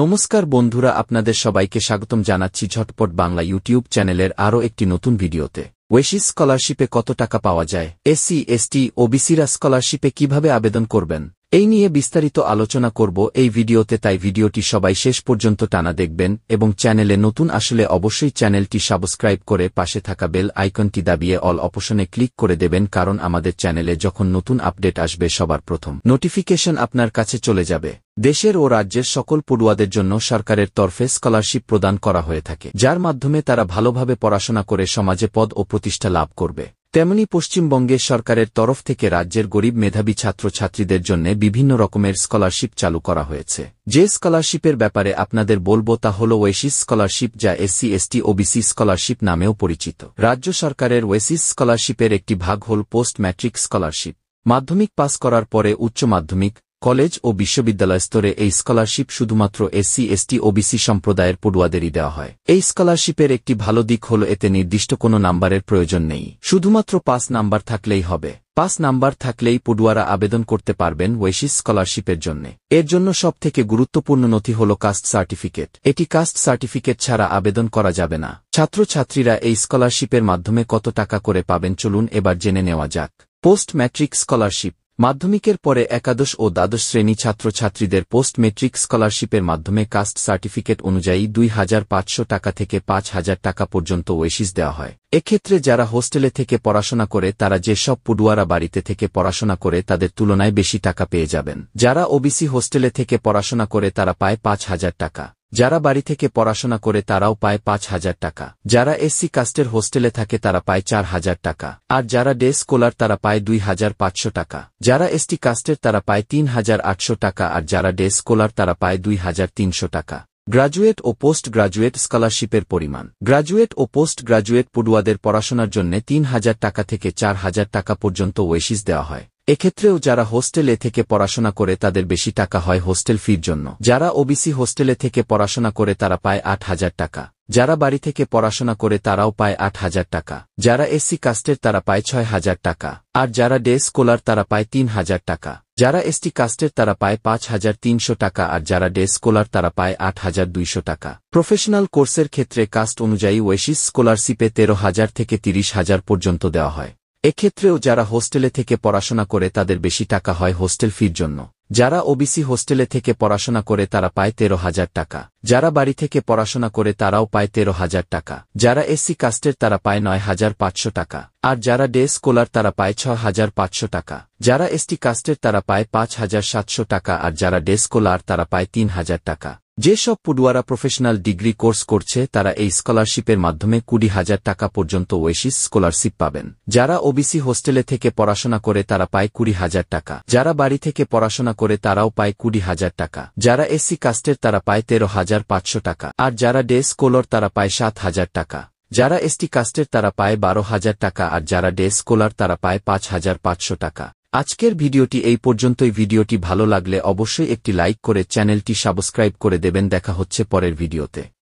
নমস্কার বন্ধুরা, আপনাদের সবাইকে স্বাগতম জানাচ্ছি ঝটপট বাংলা ইউটিউব চ্যানেলের আরও একটি নতুন ভিডিওতে। ওয়েসিস স্কলারশিপে কত টাকা পাওয়া যায়, এসসি, এসটি, ওবিসিরা স্কলারশিপে কিভাবে আবেদন করবেন, এই নিয়ে বিস্তারিত আলোচনা করব এই ভিডিওতে। তাই ভিডিওটি সবাই শেষ পর্যন্ত টানা দেখবেন এবং চ্যানেলে নতুন আসলে অবশ্যই চ্যানেলটি সাবস্ক্রাইব করে পাশে থাকা বেল আইকনটি দাবিয়ে অল অপশনে ক্লিক করে দেবেন, কারণ আমাদের চ্যানেলে যখন নতুন আপডেট আসবে সবার প্রথম নোটিফিকেশন আপনার কাছে চলে যাবে। দেশের ও রাজ্যের সকল পড়ুয়াদের জন্য সরকারের তরফে স্কলারশিপ প্রদান করা হয়ে থাকে, যার মাধ্যমে তারা ভালোভাবে পড়াশোনা করে সমাজে পদ ও প্রতিষ্ঠা লাভ করবে। তেমনি পশ্চিমবঙ্গের সরকারের তরফ থেকে রাজ্যের গরিব মেধাবী ছাত্রছাত্রীদের জন্য বিভিন্ন রকমের স্কলারশিপ চালু করা হয়েছে। যে স্কলারশিপের ব্যাপারে আপনাদের বলবো তা হল ওয়েসিস স্কলারশিপ, যা এসসি, এসটি, ওবিসি স্কলারশিপ নামেও পরিচিত। রাজ্য সরকারের ওয়েসিস স্কলারশিপের একটি ভাগ হল পোস্ট ম্যাট্রিক স্কলারশিপ। মাধ্যমিক পাস করার পরে উচ্চ মাধ্যমিক, কলেজ ও বিশ্ববিদ্যালয় স্তরে এই স্কলারশিপ শুধুমাত্র এসসি, এসটি, ওবিসি সম্প্রদায়ের পড়ুয়াদেরই দেওয়া হয়। এই স্কলারশিপের একটি ভালো দিক হল এতে নির্দিষ্ট কোনো নাম্বারের প্রয়োজন নেই, শুধুমাত্র 5 নাম্বার থাকলেই হবে। 5 নাম্বার থাকলেই পড়ুয়ারা আবেদন করতে পারবেন ওয়েসিস স্কলারশিপের জন্য। এর জন্য সবথেকে গুরুত্বপূর্ণ নথি হল কাস্ট সার্টিফিকেট। এটি কাস্ট সার্টিফিকেট ছাড়া আবেদন করা যাবে না। ছাত্রছাত্রীরা এই স্কলারশিপের মাধ্যমে কত টাকা করে পাবেন চলুন এবার জেনে নেওয়া যাক। Post matric scholarship. মাধ্যমিকের পরে একাদশ ও দ্বাদশ শ্রেণী ছাত্রছাত্রীদের পোস্ট মেট্রিক স্কলারশিপের মাধ্যমে কাস্ট সার্টিফিকেট অনুযায়ী 2500 টাকা থেকে 5000 টাকা পর্যন্ত ওয়েসিস দেওয়া হয়। এক্ষেত্রে যারা হোস্টেলে থেকে পড়াশোনা করে তারা যেসব পড়ুয়ারা বাড়িতে থেকে পড়াশোনা করে তাদের তুলনায় বেশি টাকা পেয়ে যাবেন। যারা ওবিসি হোস্টেলে থেকে পড়াশোনা করে তারা পায় 5000 টাকা। যারা বাড়ি থেকে পড়াশোনা করে তারাও পায় 5000 টাকা। যারা এসসি কাস্টের হোস্টেলে থাকে তারা পায় 4000 টাকা। আর যারা ডে স্কলার তারা পায় 2500 টাকা। যারা এসটি কাস্টের তারা পায় 3800 টাকা। আর যারা ডে স্কলার তারা পায় 2300 টাকা। গ্রাজুয়েট ও পোস্ট গ্রাজুয়েট স্কলারশিপের পরিমাণ। গ্রাজুয়েট ও পোস্ট গ্রাজুয়েট পড়ুয়াদের পড়াশোনার জন্য 3000 টাকা থেকে 4000 টাকা পর্যন্ত ওয়েসিস দেওয়া হয়। এক্ষেত্রেও যারা হোস্টেলে থেকে পড়াশোনা করে তাদের বেশি টাকা হয় হোস্টেল ফির জন্য। যারা ওবিসি হোস্টেলে থেকে পড়াশোনা করে তারা পায় 8000 টাকা। যারা বাড়ি থেকে পড়াশোনা করে তারাও পায় 8000 টাকা। যারা এসসি কাস্টের তারা পায় 6000 টাকা। আর যারা ডে স্কলার তারা পায় 3000 টাকা। যারা এসটি কাস্টের তারা পায় 5300 টাকা। আর যারা ডে স্কলার তারা পায় 8200 টাকা। প্রফেশনাল কোর্সের ক্ষেত্রে কাস্ট অনুযায়ী ওয়েসিস স্কলারশিপে 13,000 থেকে 30,000 পর্যন্ত দেওয়া হয়। এক্ষেত্রেও যারা হোস্টেলে থেকে পড়াশোনা করে তাদের বেশি টাকা হয় হোস্টেল ফির জন্য। যারা ওবিসি হোস্টেলে থেকে পড়াশোনা করে তারা পায় 13,000 টাকা। যারা বাড়ি থেকে পড়াশোনা করে তারাও পায় 13,000 টাকা। যারা এসসি কাস্টের তারা পায় 9,500 টাকা। আর যারা ডে স্কলার তারা পায় 6,500 টাকা। যারা এসটি কাস্টের তারা পায় 5,700 টাকা। আর যারা ডে স্কলার তারা পায় 3,000 টাকা। যেসব পড়ুয়ারা প্রফেশনাল ডিগ্রি কোর্স করছে তারা এই স্কলারশিপের মাধ্যমে 20,000 টাকা পর্যন্ত ওয়েসিস স্কলারশিপ পাবেন। যারা ওবিসি হোস্টেলে থেকে পড়াশোনা করে তারা পায় 20,000 টাকা। যারা বাড়ি থেকে পড়াশোনা করে তারাও পায় 20,000 টাকা। যারা এসসি কাস্টের তারা পায় 13,500 টাকা। আর যারা ডে স্কলার তারা পায় 7,000 টাকা। যারা এসটি কাস্টের তারা পায় 12,000 টাকা। আর যারা ডে স্কলার তারা পায় 5,500 টাকা। আজকের ভিডিওটি এই পর্যন্তই। ভিডিওটি ভালো লাগলে অবশ্যই একটি লাইক করে চ্যানেলটি সাবস্ক্রাইব করে দেবেন। দেখা হচ্ছে পরের ভিডিওতে।